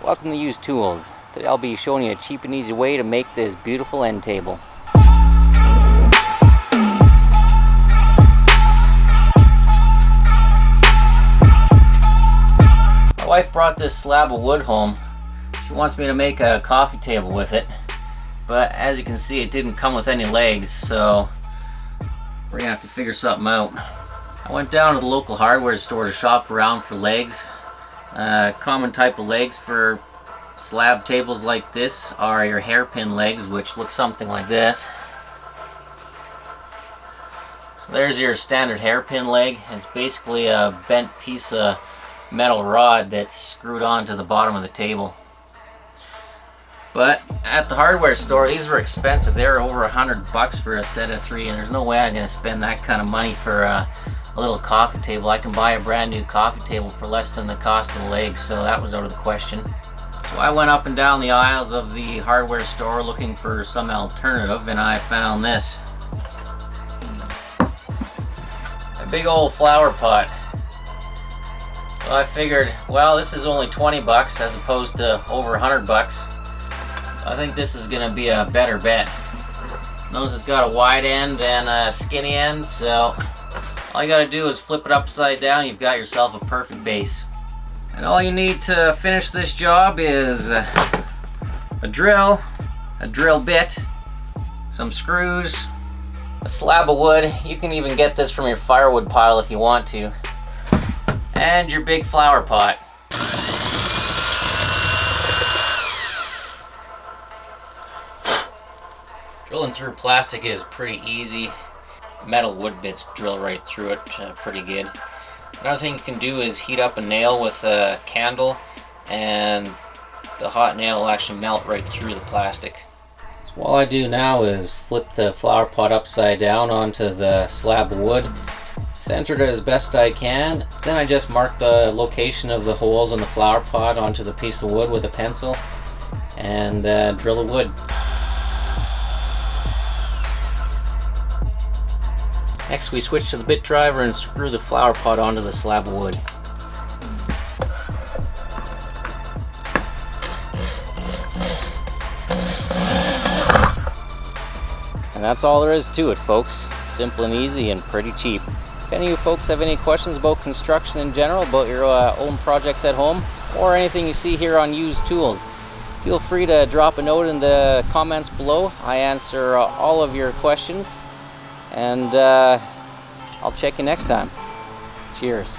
Welcome to Used Tools. Today I'll be showing you a cheap and easy way to make this beautiful end table. My wife brought this slab of wood home. She wants me to make a coffee table with it, but as you can see it didn't come with any legs, so we're gonna have to figure something out. I went down to the local hardware store to shop around for legs. Common type of legs for slab tables like this are your hairpin legs, which look something like this. So there's your standard hairpin leg. It's basically a bent piece of metal rod that's screwed onto the bottom of the table. But at the hardware store, these were expensive. They were over $100 for a set of 3, and there's no way I'm going to spend that kind of money for a little coffee table. I can buy a brand new coffee table for less than the cost of the legs, so that was out of the question. So I went up and down the aisles of the hardware store looking for some alternative, and I found this. A big old flower pot. So I figured, well, this is only 20 bucks as opposed to over 100 bucks. I think this is going to be a better bet. Notice it's got a wide end and a skinny end, so all you got to do is flip it upside down. You've got yourself a perfect base. And all you need to finish this job is a drill bit, some screws, a slab of wood. You can even get this from your firewood pile if you want to, and your big flower pot. Drilling through plastic is pretty easy. Metal wood bits drill right through it pretty good. Another thing you can do is heat up a nail with a candle, and the hot nail will actually melt right through the plastic. So all I do now is flip the flower pot upside down onto the slab of wood, center it as best I can, then I just mark the location of the holes in the flower pot onto the piece of wood with a pencil, and drill the wood. Next we switch to the bit driver and screw the flower pot onto the slab of wood. And that's all there is to it, folks. Simple and easy and pretty cheap. If any of you folks have any questions about construction in general, about your own projects at home, or anything you see here on Used Tools, feel free to drop a note in the comments below. I answer all of your questions. And I'll check you next time. Cheers.